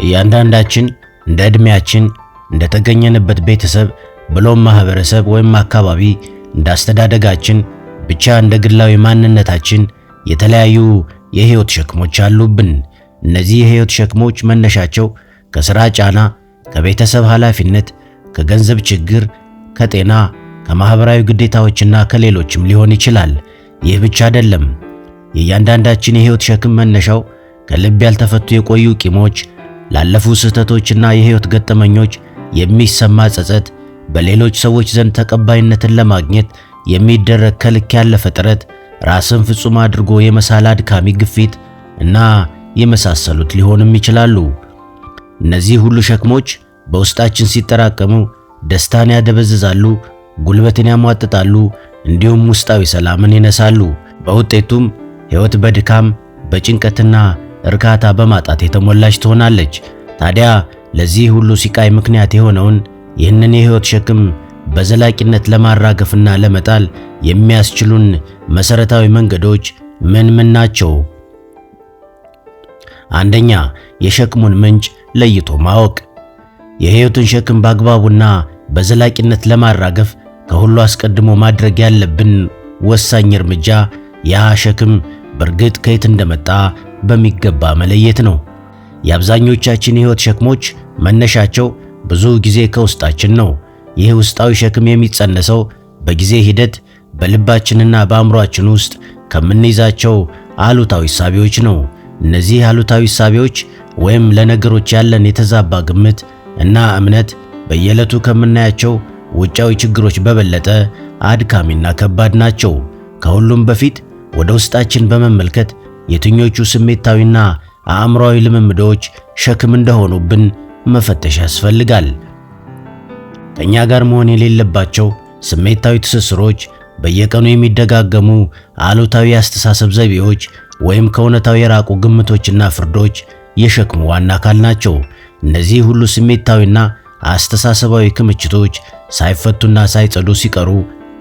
እያንዳንዳችን እንደ ዕድሜያችን እንደተገኘንበት ቤተሰብ ብሎም ማህበረሰብ ወይም አካባቢ እንዳስተዳደጋችን ብቻ እንደ ግላዊ ማንነታችን የተለያዩ የህይወት ሸክሞች አሉብን። እነዚህ የህይወት ሸክሞች መነሻቸው ከሥራ ጫና፣ ከቤተሰብ ኃላፊነት፣ ከገንዘብ ችግር፣ ከጤና፣ ከማህበራዊ ግዴታዎችና ከሌሎችም ሊሆን ይችላል። ይህ ብቻ አይደለም። የእያንዳንዳችን የህይወት ሸክም መነሻው ከልብ ያልተፈቱ የቆዩ ቂሞች፣ ላለፉ ስህተቶችና የህይወት ገጠመኞች የሚሰማ ጸጸት፣ በሌሎች ሰዎች ዘንድ ተቀባይነትን ለማግኘት የሚደረግ ከልክ ያለፈ ጥረት፣ ራስን ፍጹም አድርጎ የመሳል አድካሚ ግፊት እና የመሳሰሉት ሊሆንም ይችላሉ። እነዚህ ሁሉ ሸክሞች በውስጣችን ሲጠራቀሙ ደስታን ያደበዝዛሉ፣ ጉልበትን ያሟጥጣሉ፣ እንዲሁም ውስጣዊ ሰላምን ይነሳሉ። በውጤቱም ሕይወት በድካም በጭንቀትና እርካታ በማጣት የተሞላች ትሆናለች። ታዲያ ለዚህ ሁሉ ሲቃይ ምክንያት የሆነውን ይህንን የሕይወት ሸክም በዘላቂነት ለማራገፍና ለመጣል የሚያስችሉን መሰረታዊ መንገዶች ምን ምን ናቸው? አንደኛ፣ የሸክሙን ምንጭ ለይቶ ማወቅ። የሕይወትን ሸክም በአግባቡና በዘላቂነት ለማራገፍ ከሁሉ አስቀድሞ ማድረግ ያለብን ወሳኝ እርምጃ ያ ሸክም በእርግጥ ከየት እንደመጣ በሚገባ መለየት ነው። የአብዛኞቻችን የሕይወት ሸክሞች መነሻቸው ብዙ ጊዜ ከውስጣችን ነው። ይህ ውስጣዊ ሸክም የሚጸነሰው በጊዜ ሂደት በልባችንና በአእምሮአችን ውስጥ ከምንይዛቸው አሉታዊ እሳቤዎች ነው። እነዚህ አሉታዊ እሳቤዎች ወይም ለነገሮች ያለን የተዛባ ግምት እና እምነት በየዕለቱ ከምናያቸው ውጫዊ ችግሮች በበለጠ አድካሚና ከባድ ናቸው። ከሁሉም በፊት ወደ ውስጣችን በመመልከት የትኞቹ ስሜታዊና አእምሮአዊ ልምምዶች ሸክም እንደሆኑብን መፈተሽ ያስፈልጋል። ከኛ ጋር መሆን የሌለባቸው ስሜታዊ ትስስሮች፣ በየቀኑ የሚደጋገሙ አሉታዊ አስተሳሰብ ዘይቤዎች ወይም ከእውነታው የራቁ ግምቶችና ፍርዶች የሸክሙ ዋና አካል ናቸው። እነዚህ ሁሉ ስሜታዊና አስተሳሰባዊ ክምችቶች ሳይፈቱና ሳይጸዱ ሲቀሩ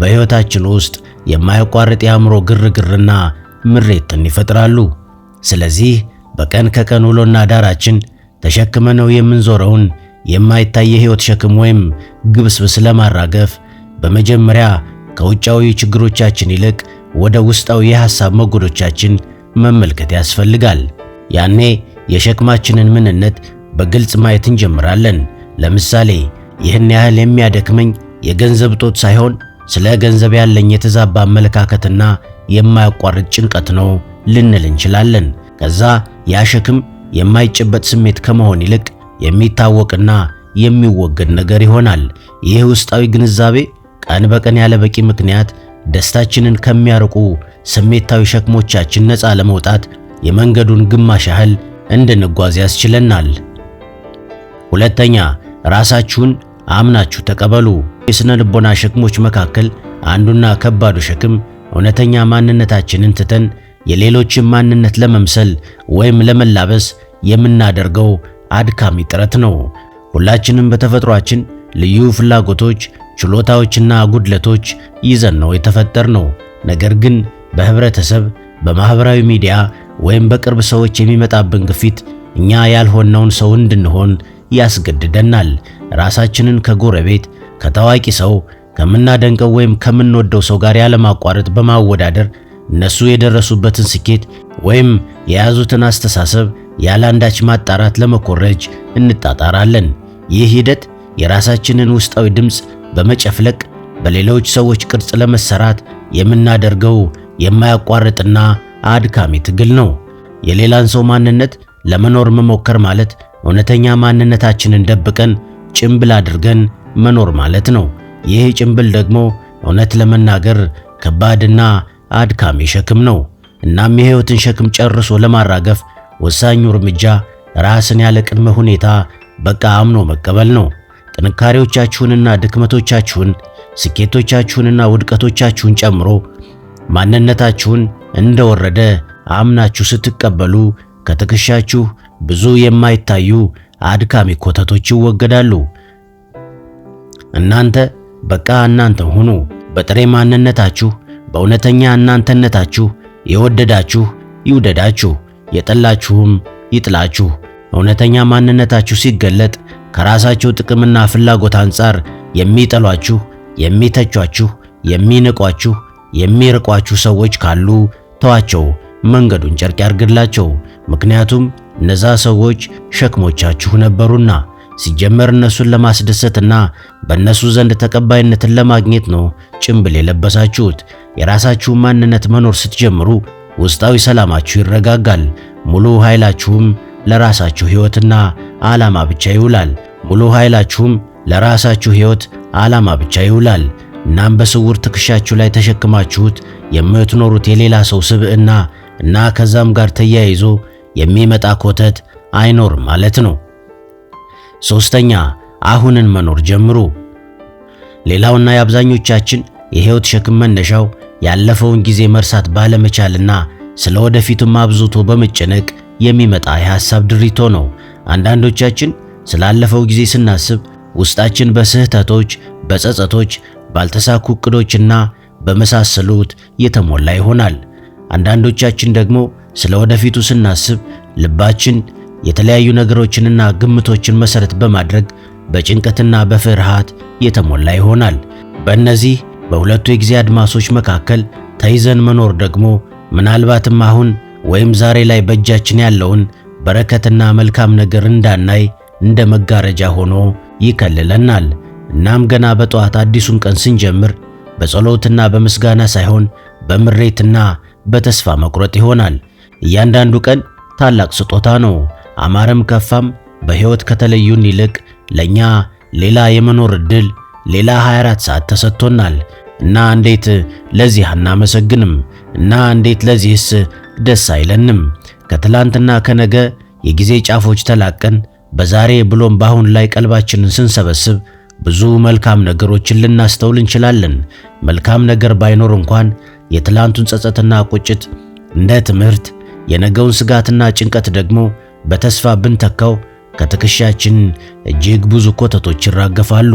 በሕይወታችን ውስጥ የማያቋርጥ የአእምሮ ግርግርና ምሬትን ይፈጥራሉ። ስለዚህ በቀን ከቀን ውሎና ዳራችን ተሸክመነው የምንዞረውን የማይታይ የሕይወት ሸክም ወይም ግብስብስ ለማራገፍ በመጀመሪያ ከውጫዊ ችግሮቻችን ይልቅ ወደ ውስጣዊ የሐሳብ መጎዶቻችን መመልከት ያስፈልጋል። ያኔ የሸክማችንን ምንነት በግልጽ ማየት እንጀምራለን። ለምሳሌ ይህን ያህል የሚያደክመኝ የገንዘብ እጦት ሳይሆን ስለ ገንዘብ ያለኝ የተዛባ አመለካከትና የማያቋርጥ ጭንቀት ነው ልንል እንችላለን። ከዛ ያ ሸክም የማይጨበጥ ስሜት ከመሆን ይልቅ የሚታወቅና የሚወገድ ነገር ይሆናል። ይህ ውስጣዊ ግንዛቤ ቀን በቀን ያለ በቂ ምክንያት ደስታችንን ከሚያርቁ ስሜታዊ ሸክሞቻችን ነፃ ለመውጣት የመንገዱን ግማሽ ያህል እንድንጓዝ ያስችለናል። ሁለተኛ፣ ራሳችሁን አምናችሁ ተቀበሉ። የሥነ ልቦና ሸክሞች መካከል አንዱና ከባዱ ሸክም እውነተኛ ማንነታችንን ትተን የሌሎችን ማንነት ለመምሰል ወይም ለመላበስ የምናደርገው አድካሚ ጥረት ነው። ሁላችንም በተፈጥሯችን ልዩ ፍላጎቶች፣ ችሎታዎችና ጉድለቶች ይዘን ነው የተፈጠርነው። ነገር ግን በህብረተሰብ፣ በማህበራዊ ሚዲያ ወይም በቅርብ ሰዎች የሚመጣብን ግፊት እኛ ያልሆነውን ሰው እንድንሆን ያስገድደናል። ራሳችንን ከጎረቤት፣ ከታዋቂ ሰው፣ ከምናደንቀው ወይም ከምንወደው ሰው ጋር ያለማቋረጥ በማወዳደር እነሱ የደረሱበትን ስኬት ወይም የያዙትን አስተሳሰብ ያላንዳች ማጣራት ለመኮረጅ እንጣጣራለን። ይህ ሂደት የራሳችንን ውስጣዊ ድምፅ በመጨፍለቅ በሌሎች ሰዎች ቅርጽ ለመሰራት የምናደርገው የማያቋርጥና አድካሚ ትግል ነው። የሌላን ሰው ማንነት ለመኖር መሞከር ማለት እውነተኛ ማንነታችንን ደብቀን ጭምብል አድርገን መኖር ማለት ነው። ይህ ጭምብል ደግሞ እውነት ለመናገር ከባድና አድካሚ ሸክም ነው። እናም የሕይወትን ሸክም ጨርሶ ለማራገፍ ወሳኙ እርምጃ ራስን ያለ ቅድመ ሁኔታ በቃ አምኖ መቀበል ነው። ጥንካሬዎቻችሁንና ድክመቶቻችሁን፣ ስኬቶቻችሁንና ውድቀቶቻችሁን ጨምሮ ማንነታችሁን እንደወረደ አምናችሁ ስትቀበሉ ከትከሻችሁ ብዙ የማይታዩ አድካሚ ኮተቶች ይወገዳሉ። እናንተ በቃ እናንተ ሁኑ። በጥሬ ማንነታችሁ፣ በእውነተኛ እናንተነታችሁ የወደዳችሁ ይውደዳችሁ፣ የጠላችሁም ይጥላችሁ። እውነተኛ ማንነታችሁ ሲገለጥ ከራሳችሁ ጥቅምና ፍላጎት አንጻር የሚጠሏችሁ፣ የሚተቿችሁ፣ የሚንቋችሁ፣ የሚርቋችሁ ሰዎች ካሉ ተዋቸው፣ መንገዱን ጨርቅ ያርግላቸው። ምክንያቱም እነዛ ሰዎች ሸክሞቻችሁ ነበሩና። ሲጀመር እነሱን ለማስደሰትና በእነሱ ዘንድ ተቀባይነትን ለማግኘት ነው ጭምብል የለበሳችሁት። የራሳችሁን ማንነት መኖር ስትጀምሩ ውስጣዊ ሰላማችሁ ይረጋጋል። ሙሉ ኃይላችሁም ለራሳችሁ ሕይወትና ዓላማ ብቻ ይውላል። ሙሉ ኃይላችሁም ለራሳችሁ ሕይወት ዓላማ ብቻ ይውላል። እናም በስውር ትከሻችሁ ላይ ተሸክማችሁት የምትኖሩት የሌላ ሰው ስብዕና እና ከዛም ጋር ተያይዞ የሚመጣ ኮተት አይኖርም ማለት ነው። ሶስተኛ፣ አሁንን መኖር ጀምሩ። ሌላውና የአብዛኞቻችን የሕይወት ሸክም መነሻው ያለፈውን ጊዜ መርሳት ባለመቻልና ስለ ወደፊቱም አብዝቶ በመጨነቅ የሚመጣ የሐሳብ ድሪቶ ነው። አንዳንዶቻችን ስላለፈው ጊዜ ስናስብ ውስጣችን በስህተቶች፣ በጸጸቶች፣ ባልተሳኩ ዕቅዶችና በመሳሰሉት የተሞላ ይሆናል። አንዳንዶቻችን ደግሞ ስለ ወደፊቱ ስናስብ ልባችን የተለያዩ ነገሮችንና ግምቶችን መሰረት በማድረግ በጭንቀትና በፍርሃት የተሞላ ይሆናል። በእነዚህ በሁለቱ የጊዜ አድማሶች መካከል ተይዘን መኖር ደግሞ ምናልባትም አሁን ወይም ዛሬ ላይ በእጃችን ያለውን በረከትና መልካም ነገር እንዳናይ እንደ መጋረጃ ሆኖ ይከልለናል። እናም ገና በጠዋት አዲሱን ቀን ስንጀምር በጸሎትና በምስጋና ሳይሆን በምሬትና በተስፋ መቁረጥ ይሆናል። እያንዳንዱ ቀን ታላቅ ስጦታ ነው። አማረም ከፋም በሕይወት ከተለዩን ይልቅ ለኛ ሌላ የመኖር ዕድል፣ ሌላ 24 ሰዓት ተሰጥቶናል እና እንዴት ለዚህ አናመሰግንም? እና እንዴት ለዚህስ ደስ አይለንም? ከትላንትና ከነገ የጊዜ ጫፎች ተላቀን በዛሬ ብሎም በአሁን ላይ ቀልባችንን ስንሰበስብ ብዙ መልካም ነገሮችን ልናስተውል እንችላለን። መልካም ነገር ባይኖር እንኳን የትላንቱን ጸጸትና ቁጭት እንደ ትምህርት፣ የነገውን ስጋትና ጭንቀት ደግሞ በተስፋ ብንተካው ከትከሻችን እጅግ ብዙ ኮተቶች ይራገፋሉ።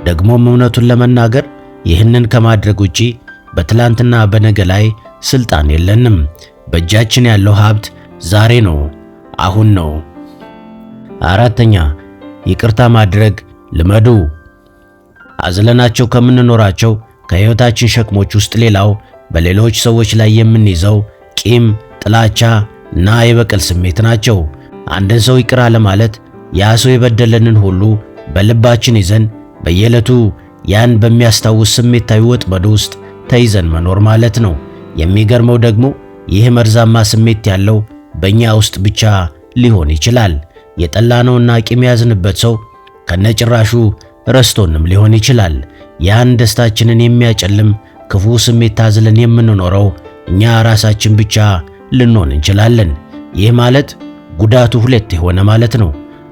ደግሞም እውነቱን ለመናገር ይህንን ከማድረግ ውጪ በትላንትና በነገ ላይ ስልጣን የለንም። በእጃችን ያለው ሀብት ዛሬ ነው፣ አሁን ነው። አራተኛ፣ ይቅርታ ማድረግ ልመዱ። አዝለናቸው ከምንኖራቸው ከሕይወታችን ሸክሞች ውስጥ ሌላው በሌሎች ሰዎች ላይ የምንይዘው ቂም፣ ጥላቻ እና የበቀል ስሜት ናቸው። አንድን ሰው ይቅር ለማለት ያ ሰው የበደለንን ሁሉ በልባችን ይዘን በየዕለቱ ያን በሚያስታውስ ስሜታዊ ወጥመድ ውስጥ ተይዘን መኖር ማለት ነው። የሚገርመው ደግሞ ይህ መርዛማ ስሜት ያለው በእኛ ውስጥ ብቻ ሊሆን ይችላል። የጠላነውና ቂም ያዝንበት ሰው ከነጭራሹ ረስቶንም ሊሆን ይችላል። ያን ደስታችንን የሚያጨልም ክፉ ስሜት ታዝለን የምንኖረው እኛ ራሳችን ብቻ ልንሆን እንችላለን። ይህ ማለት ጉዳቱ ሁለት የሆነ ማለት ነው።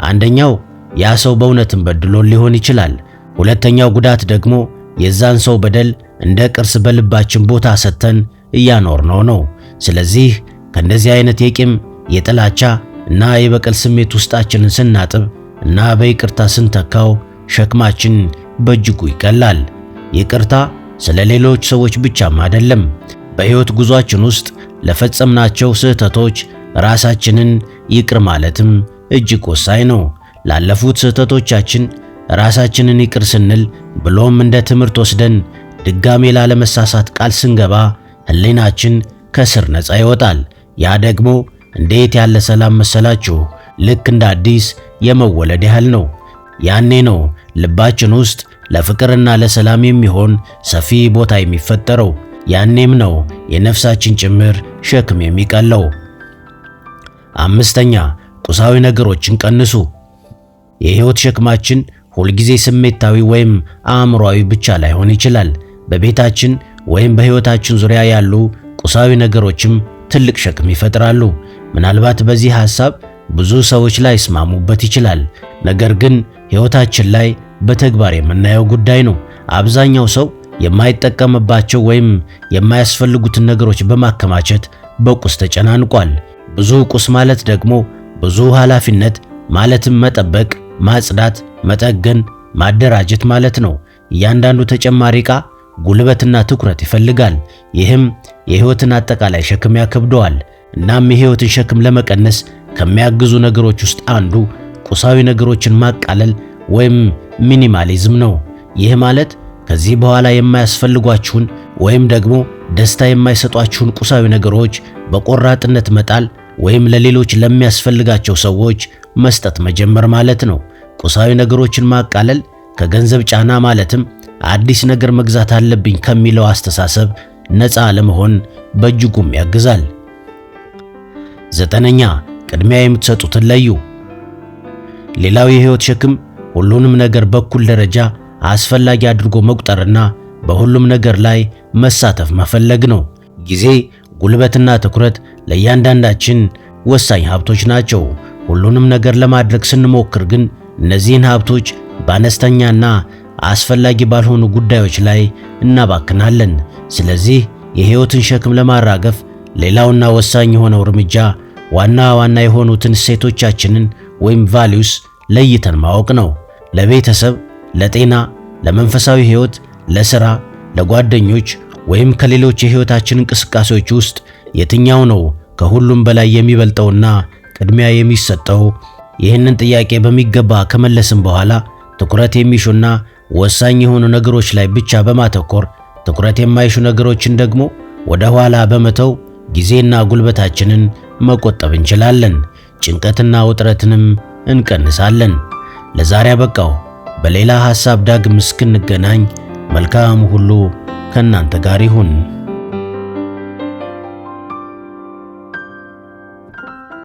አንደኛው ያ ሰው በእውነትም በድሎን ሊሆን ይችላል። ሁለተኛው ጉዳት ደግሞ የዛን ሰው በደል እንደ ቅርስ በልባችን ቦታ ሰጥተን እያኖርነው ነው። ስለዚህ ከእንደዚህ አይነት የቂም፣ የጥላቻ እና የበቀል ስሜት ውስጣችንን ስናጥብ እና በይቅርታ ስንተካው ሸክማችን በእጅጉ ይቀላል። ይቅርታ ስለ ሌሎች ሰዎች ብቻም አይደለም። በሕይወት ጉዟችን ውስጥ ለፈጸምናቸው ስህተቶች ራሳችንን ይቅር ማለትም እጅግ ወሳኝ ነው። ላለፉት ስህተቶቻችን ራሳችንን ይቅር ስንል ብሎም እንደ ትምህርት ወስደን ድጋሜ ላለመሳሳት ቃል ስንገባ ሕሊናችን ከስር ነፃ ይወጣል። ያ ደግሞ እንዴት ያለ ሰላም መሰላችሁ! ልክ እንደ አዲስ የመወለድ ያህል ነው። ያኔ ነው ልባችን ውስጥ ለፍቅርና ለሰላም የሚሆን ሰፊ ቦታ የሚፈጠረው። ያኔም ነው የነፍሳችን ጭምር ሸክም የሚቀለው። አምስተኛ፣ ቁሳዊ ነገሮችን ቀንሱ። የሕይወት ሸክማችን ሁልጊዜ ስሜታዊ ወይም አእምሯዊ ብቻ ላይሆን ይችላል። በቤታችን ወይም በሕይወታችን ዙሪያ ያሉ ቁሳዊ ነገሮችም ትልቅ ሸክም ይፈጥራሉ። ምናልባት በዚህ ሐሳብ ብዙ ሰዎች ላይ ይስማሙበት ይችላል። ነገር ግን ሕይወታችን ላይ በተግባር የምናየው ጉዳይ ነው። አብዛኛው ሰው የማይጠቀምባቸው ወይም የማያስፈልጉትን ነገሮች በማከማቸት በቁስ ተጨናንቋል። ብዙ ቁስ ማለት ደግሞ ብዙ ኃላፊነት ማለትም መጠበቅ፣ ማጽዳት፣ መጠገን፣ ማደራጀት ማለት ነው። እያንዳንዱ ተጨማሪ ዕቃ ጉልበትና ትኩረት ይፈልጋል። ይህም የሕይወትን አጠቃላይ ሸክም ያከብደዋል። እናም የሕይወትን ሸክም ለመቀነስ ከሚያግዙ ነገሮች ውስጥ አንዱ ቁሳዊ ነገሮችን ማቃለል ወይም ሚኒማሊዝም ነው። ይህ ማለት ከዚህ በኋላ የማያስፈልጓችሁን ወይም ደግሞ ደስታ የማይሰጧችሁን ቁሳዊ ነገሮች በቆራጥነት መጣል ወይም ለሌሎች ለሚያስፈልጋቸው ሰዎች መስጠት መጀመር ማለት ነው። ቁሳዊ ነገሮችን ማቃለል ከገንዘብ ጫና ማለትም አዲስ ነገር መግዛት አለብኝ ከሚለው አስተሳሰብ ነፃ ለመሆን በእጅጉም ያግዛል። 9ኛ ቅድሚያ የምትሰጡትን ለዩ። ሌላው የህይወት ሸክም ሁሉንም ነገር በኩል ደረጃ አስፈላጊ አድርጎ መቁጠርና በሁሉም ነገር ላይ መሳተፍ መፈለግ ነው። ጊዜ፣ ጉልበትና ትኩረት ለእያንዳንዳችን ወሳኝ ሀብቶች ናቸው። ሁሉንም ነገር ለማድረግ ስንሞክር ግን እነዚህን ሀብቶች በአነስተኛና አስፈላጊ ባልሆኑ ጉዳዮች ላይ እናባክናለን። ስለዚህ የህይወትን ሸክም ለማራገፍ ሌላውና ወሳኝ የሆነው እርምጃ ዋና ዋና የሆኑትን እሴቶቻችንን ወይም ቫልዩስ ለይተን ማወቅ ነው። ለቤተሰብ፣ ለጤና፣ ለመንፈሳዊ ህይወት፣ ለሥራ፣ ለጓደኞች ወይም ከሌሎች የህይወታችን እንቅስቃሴዎች ውስጥ የትኛው ነው ከሁሉም በላይ የሚበልጠውና ቅድሚያ የሚሰጠው? ይህንን ጥያቄ በሚገባ ከመለስን በኋላ ትኩረት የሚሹና ወሳኝ የሆኑ ነገሮች ላይ ብቻ በማተኮር ትኩረት የማይሹ ነገሮችን ደግሞ ወደ ኋላ በመተው ጊዜና ጉልበታችንን መቆጠብ እንችላለን። ጭንቀትና ውጥረትንም እንቀንሳለን። ለዛሬ አበቃው። በሌላ ሐሳብ ዳግም እስክንገናኝ መልካም ሁሉ ከእናንተ ጋር ይሁን።